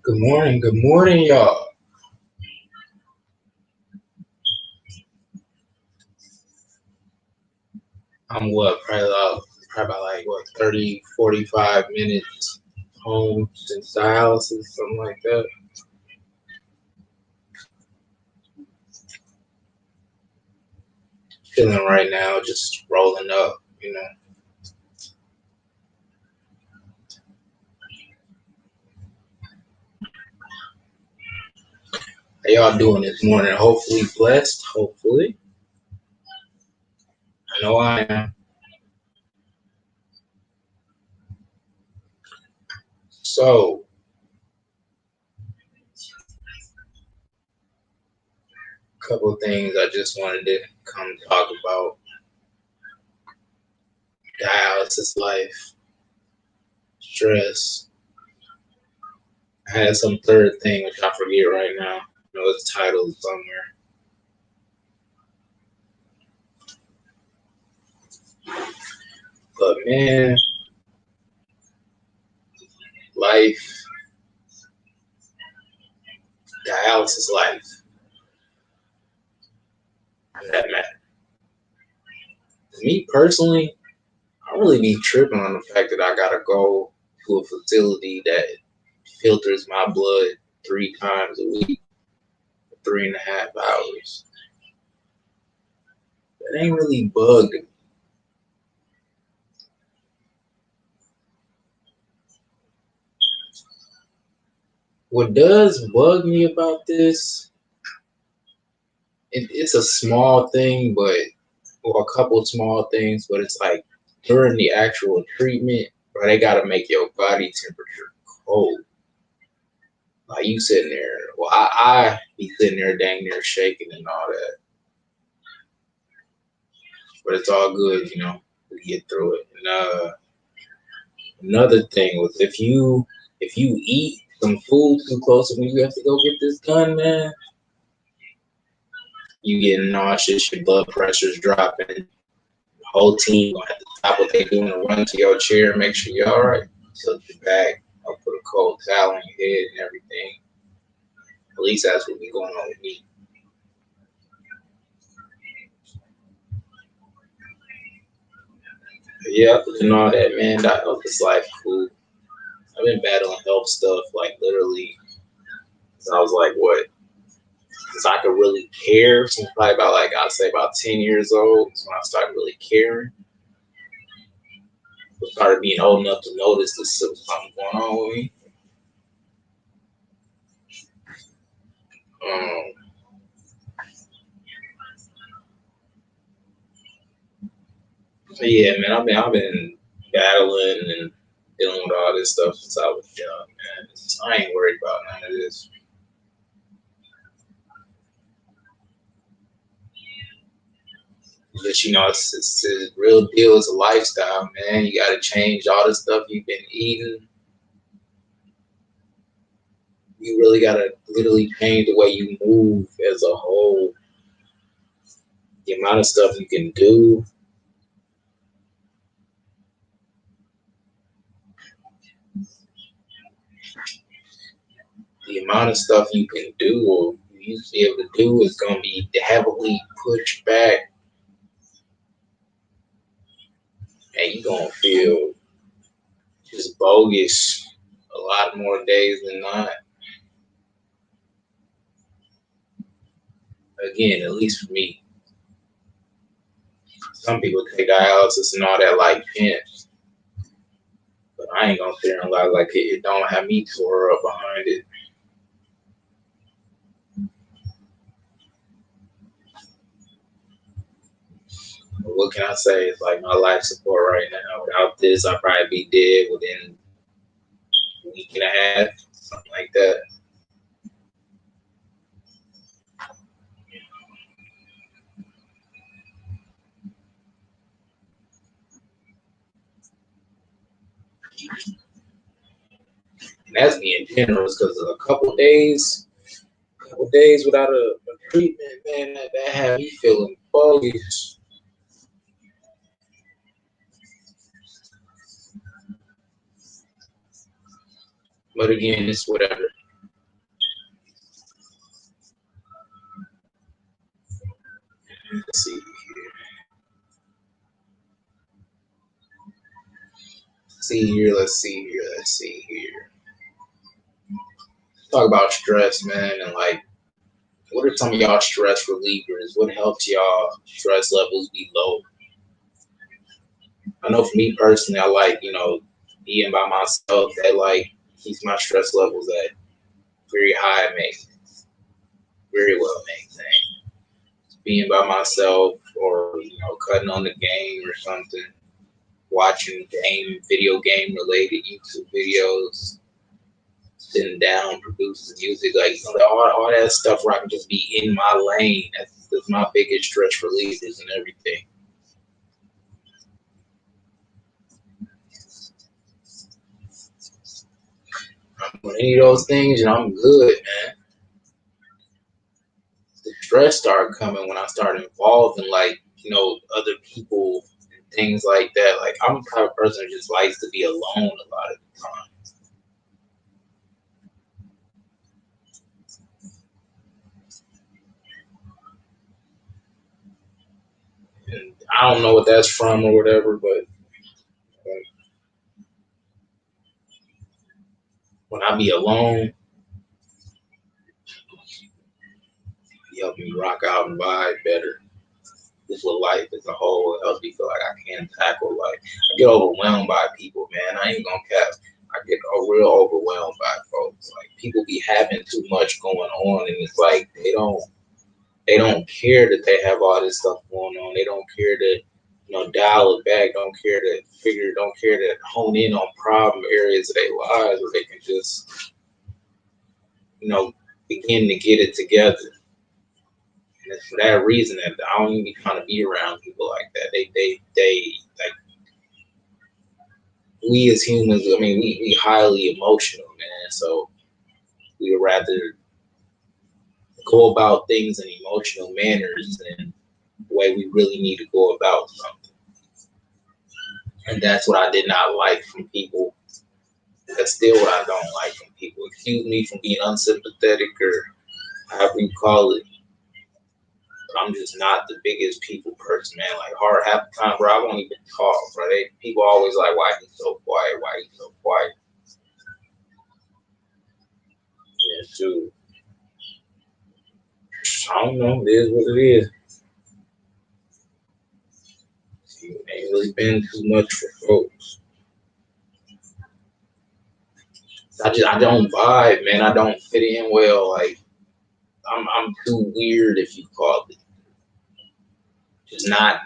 Good morning, y'all. I'm probably about like 30, 45 minutes home since dialysis, something like that. Feeling right now, just rolling up. How y'all doing this morning? Hopefully blessed, hopefully. I know I am. So, a couple of things I just wanted to come talk about. Dialysis life, stress. I had some third thing, which I forget right now. I know it's titled somewhere. But man, life, dialysis life, that matter. Me personally, I really be tripping on the fact that I gotta go to a facility that filters my blood 3 times a week for 3.5 hours. That ain't really bugged me. What does bug me about this, it's a small thing, or a couple small things, but it's like during the actual treatment, bro, they gotta make your body temperature cold. Like you sitting there, well, I be sitting there dang near shaking and all that, but it's all good. We get through it. And another thing was if you eat some food too close to when you have to go get this done, man, you get nauseous, your blood pressure's dropping, the whole team gonna have to stop what they doing and run to your chair and make sure you're all right. Tilt your back, I'll put a cold towel on your head and everything. At least that's what be going on with me. Yeah, and all that, man. That was life cool. I've been battling health stuff like literally since I was like what? Since I could really care, since probably about like I'd say about 10 years old, is when I started really caring. I started being old enough to notice there's something going on with me. Um, so yeah, man, I've been battling and dealing with all this stuff since I was young, man. I ain't worried about none of this. But it's a real deal. It's a lifestyle, man. You got to change all the stuff you've been eating. You really got to literally change the way you move as a whole. The amount of stuff you can do. The amount of stuff you can do or you used to be able to do is going to be heavily pushed back, and you're going to feel just bogus a lot more days than not. Again, at least for me. Some people take dialysis and all that like pinch, but I ain't gonna sit there and lie like it don't have me tore up behind it. But what can I say? It's like my life support right now. Without this, I'd probably be dead within a week and a half, something like that. And that's being generous because of a couple days without a treatment, man, that had me feeling bogus. But again, it's whatever. Let's see here. Talk about stress, man, and like, what are some of y'all stress relievers? What helps y'all stress levels be low? I know for me personally, I like, being by myself. That like keeps my stress levels at very high maintenance, very well maintained. Being by myself, or cutting on the game or something, watching video game related YouTube videos, sitting down, producing music, like all that stuff where I can just be in my lane. That's my biggest stress relievers and everything. When any of those things, I'm good, man. The stress started coming when I started involved in other people and things like that. Like, I'm the type of person who just likes to be alone a lot of the time. And I don't know what that's from or whatever, but when I be alone, it helps me rock out and vibe better. Just with life as a whole, it helps me feel like I can tackle life. I get overwhelmed by people, man. I ain't gonna cap. I get real overwhelmed by folks. Like, people be having too much going on, and it's like they don't care that they have all this stuff going on. They don't care to dial it back. Don't care to hone in on problem areas of their lives where they can just begin to get it together. And it's for that reason that I don't even be trying to be around people like that. They like, we as humans. I mean, we highly emotional, man. So we would rather go about things in emotional manners than the way we really need to go about something. And that's what I did not like from people. That's still what I don't like from people. Excuse me from being unsympathetic or however you call it. I'm just not the biggest people person, man. Like, hard half the time, bro, I won't even talk, bro. People always like, why he's so quiet? Why he's so quiet? Yeah, shoot. I don't know. It is what it is. It ain't really been too much for folks. I don't vibe, man. I don't fit in well. Like, I'm too weird, if you call it. Just not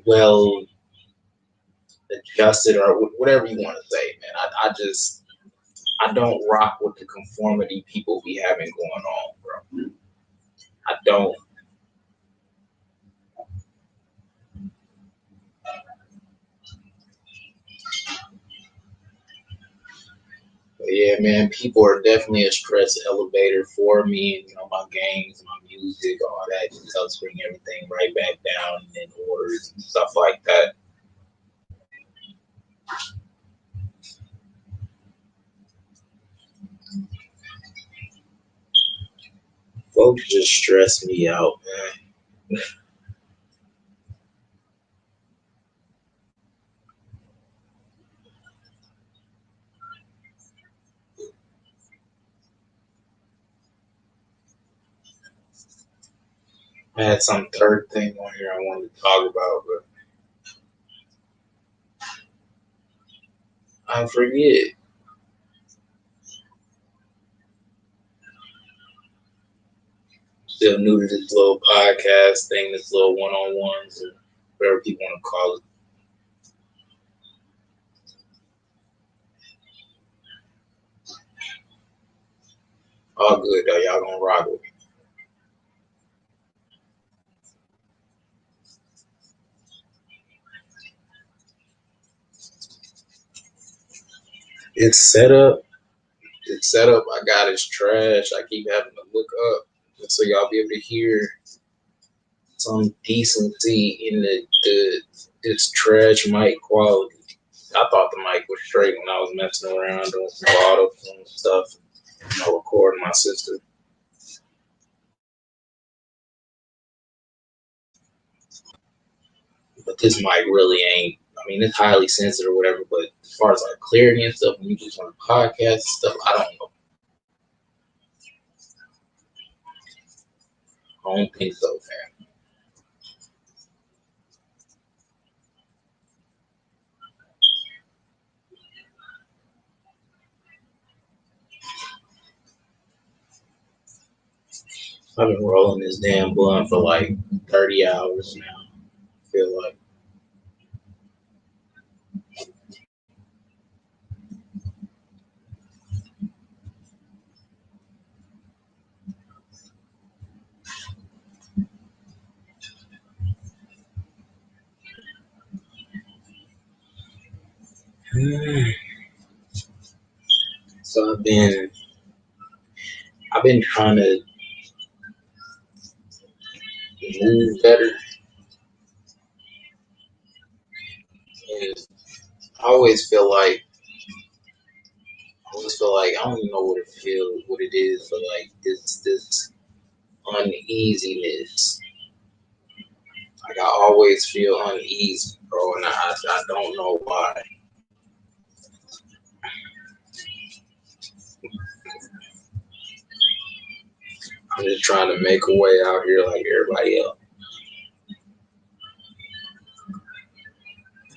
well adjusted, or whatever you want to say, man. I don't rock with the conformity people be having going on, bro. I don't. But yeah, man, people are definitely a stress elevator for me, and my games, my music, all that just helps bring everything right back down in order and stuff like that. Folks just stress me out, man. I had some third thing on here I wanted to talk about, but I forget. Still new to this little podcast thing, this little one-on-ones, or whatever people want to call it. All good though. Y'all gonna rock with me. It's set up. It's set up. I got his trash. I keep having to look up just so y'all be able to hear some decency in the this trash mic quality. I thought the mic was straight when I was messing around doing some auto tune stuff. Recording my sister. but this mic really ain't. I mean, it's highly sensitive or whatever, but as far as like clarity and stuff, when you just on a podcast and stuff, I don't know. I don't think so, fam. I've been rolling this damn blunt for like 30 hours now. I feel like. So I've been trying to move better, and I always feel like I don't even know what it is, but like this uneasiness. Like I always feel uneasy, bro, and I don't know why. I'm just trying to make a way out here like everybody else.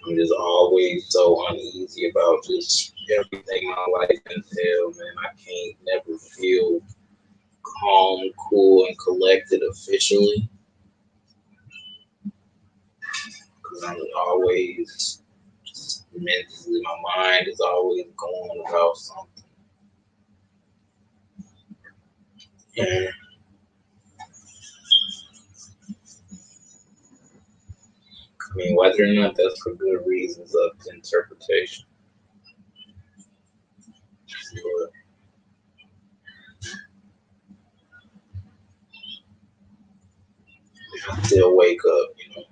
I'm just always so uneasy about just everything my life entails, man. I can't never feel calm, cool, and collected officially because I'm always just mentally, my mind is always going about something. And I mean, whether or not that's for good reasons up to interpretation. But I still wake up, you know.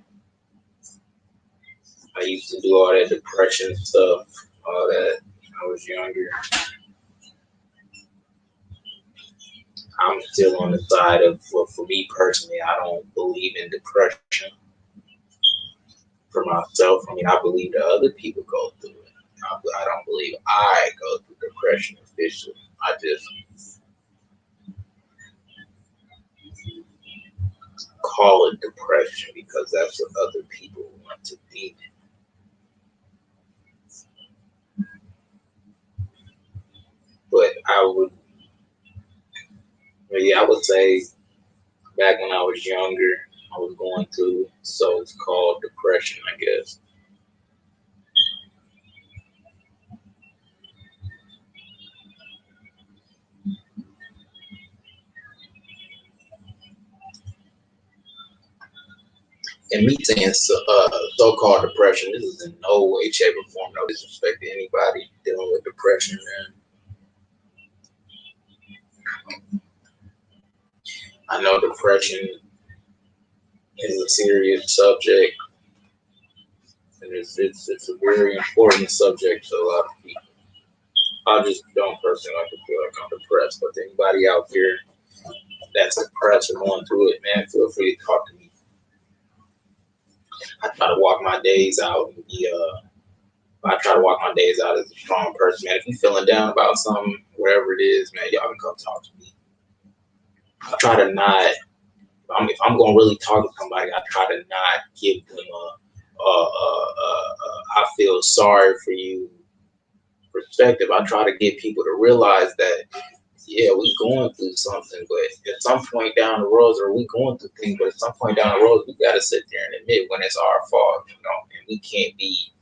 I used to do all that depression stuff, all that when I was younger. I'm still on the side of, well, for me personally, I don't believe in depression for myself. I mean, I believe that other people go through it. I don't believe I go through depression officially. I just call it depression because that's what other people want to be. But I would say back when I was younger, I was going through, so it's called depression, I guess. And me saying so-called depression, this is in no way, shape, or form, no disrespect to anybody dealing with depression, man. I know depression is a serious subject, and it's a very important subject to a lot of people. I just don't personally like to feel like I'm depressed, but to anybody out there that's depressed or going through it, man, feel free to talk to me. I try to walk my days out and be I try to walk my days out as a strong person, man. If you're feeling down about something, wherever it is, man, y'all can come talk to me. I try to not. If I'm gonna really talk to somebody, I try to not give them I feel sorry for you perspective. I try to get people to realize that, yeah, we going through something, but at some point down the road, or we going through things, but at some point down the road, we gotta sit there and admit when it's our fault, you know, and we can't be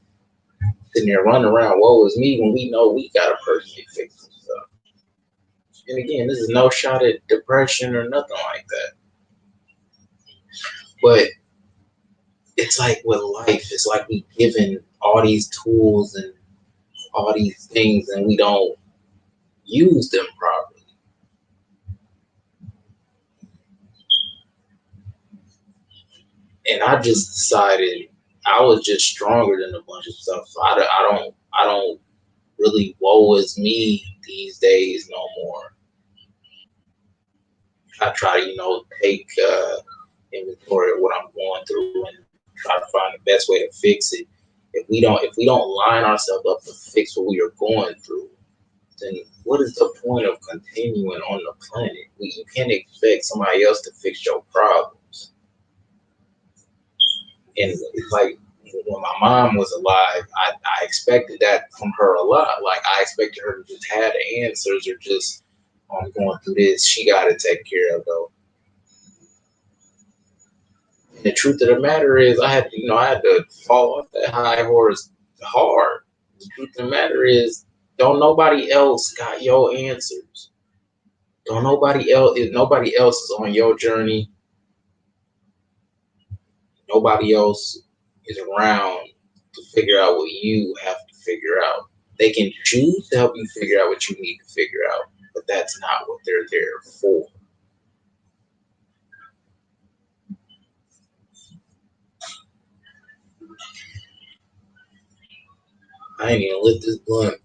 sitting there running around, woe is me, when we know we got a personally fix some stuff. And again, this is no shot at depression or nothing like that. But it's like with life, it's like we given all these tools and all these things and we don't use them properly. And I just decided I was just stronger than a bunch of stuff. So I don't really woe is me these days no more. I try to, take inventory of what I'm going through and try to find the best way to fix it. If we don't line ourselves up to fix what we are going through, then what is the point of continuing on the planet? You can't expect somebody else to fix your problems. And it's like when my mom was alive, I expected that from her a lot. Like I expected her to just have the answers or just, I'm going through this, she got to take care of though. And the truth of the matter is, I had to fall off that high horse hard. The truth of the matter is, don't nobody else got your answers. Don't nobody else. If nobody else is on your journey, nobody else is around to figure out what you have to figure out. They can choose to help you figure out what you need to figure out, but that's not what they're there for. I ain't even lit this blunt.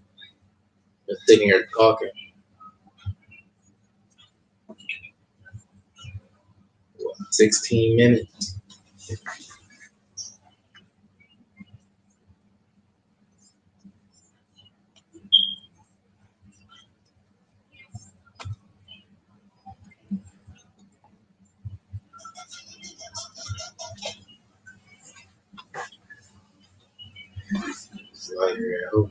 I'm sitting here talking. 16 minutes. It's like, yeah,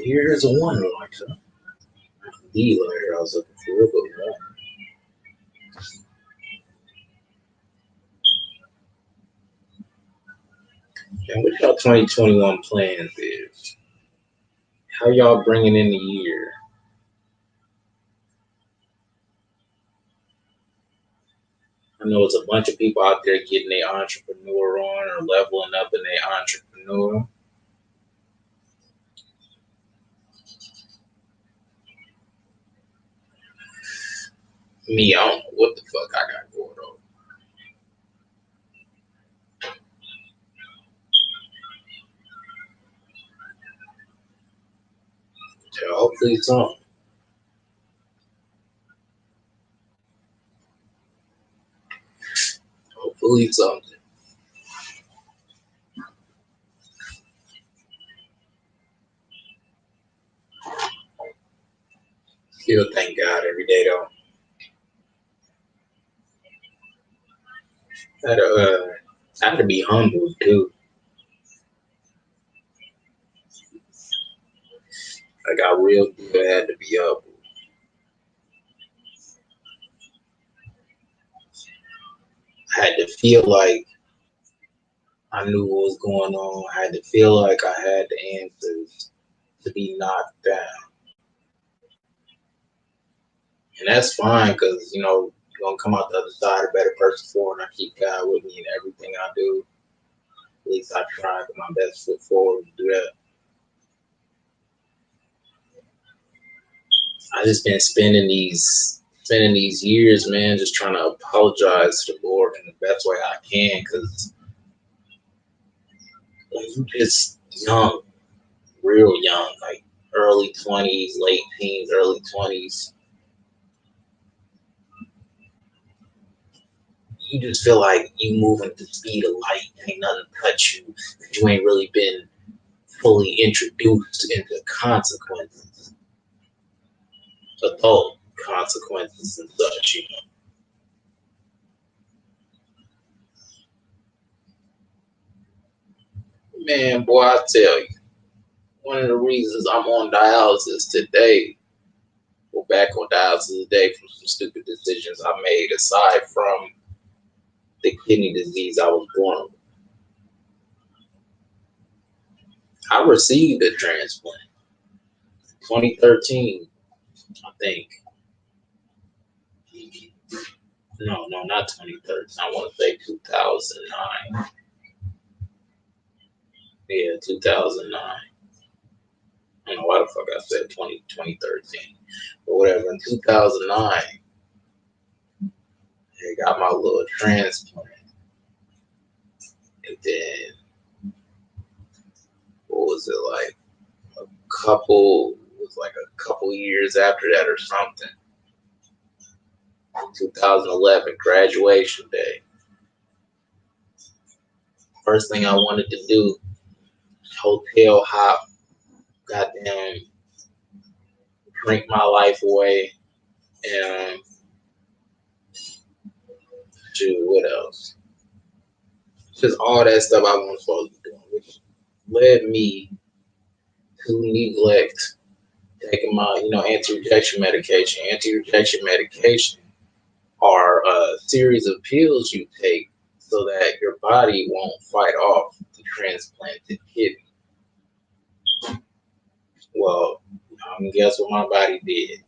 here's a one like that. The lighter I was looking for, but one. And what y'all 2021 plans is? How y'all bringing in the year? I know it's a bunch of people out there getting their entrepreneur on or leveling up in their entrepreneur. Me, I don't know what the fuck I got going on. So hopefully something. Hopefully something. Still thank God every day though. I had to be humble too. I got real good. I had to be humble. I had to feel like I knew what was going on. I had to feel like I had the answers to be knocked down. And that's fine because, you're going to come out the other side a better person for it. And I keep God with me in everything I do. At least I try to put my best foot forward to do that. I just been spending these years, man, just trying to apologize to the Lord in the best way I can because when you just young, real young, like early 20s, late teens, early 20s, you just feel like you moving at the speed of light. Ain't nothing touch you. You ain't really been fully introduced into consequences, adult consequences and such. Man, boy, I tell you, one of the reasons I'm on dialysis today, well, back on dialysis today from some stupid decisions I made aside from the kidney disease I was born with. I received a transplant 2013, I think. No, not 2013. I want to say 2009. Yeah, 2009. I don't know why the fuck I said 2013. But whatever, in 2009, I got my little transplant. And then, what was it like? A couple, was like a couple years after that or something. 2011, graduation day. First thing I wanted to do, hotel hop, goddamn, drink my life away, and what else? Just all that stuff I wasn't supposed to be doing, which led me to neglect taking my, anti-rejection medication. Anti-rejection medication are a series of pills you take so that your body won't fight off the transplanted kidney. Well, guess what my body did?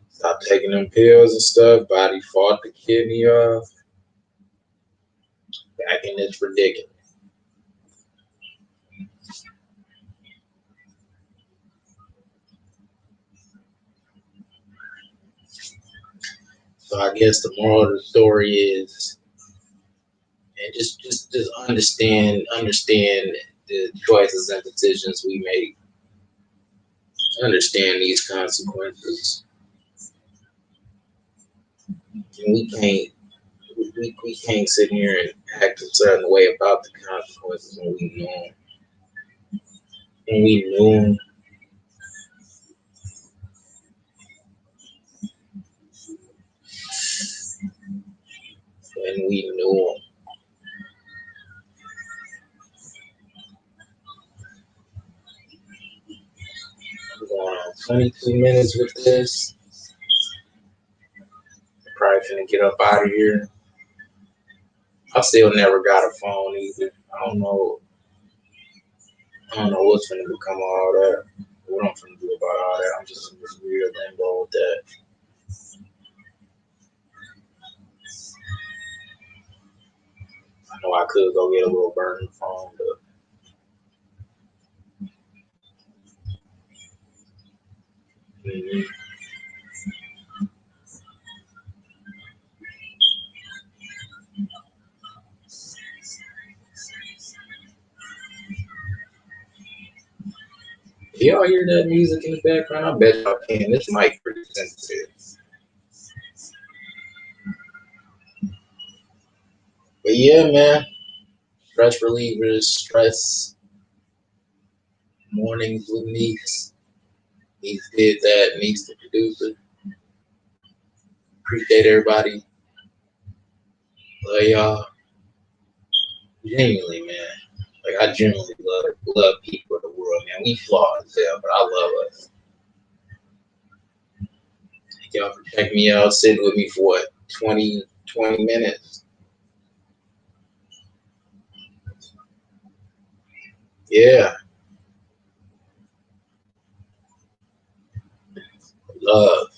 Stopped taking them pills and stuff. Body fought the kidney off. Back in this predicament. So I guess the moral of the story is, and just understand the choices and decisions we make. Understand these consequences. And we can't sit here and act a certain way about the consequences when we know them. When we knew them. When we knew them. I'm going on 22 minutes with this. Probably finna get up out of here. I still never got a phone either. I don't know what's finna become of all that. What I'm finna do about all that. I'm just in this weird limbo with that. I know I could go get a little burner phone, but y'all hear that music in the background? I bet y'all can. This mic pretty sensitive. But yeah, man. Stress relievers, stress mornings with Niece. Niece did that. Niece the producer. Appreciate everybody. Love y'all. Genuinely, man. Like, I genuinely love people in the world, man. We flawed as hell, but I love us. Thank y'all for checking me out, sitting with me for what, 20 minutes? Yeah. Love.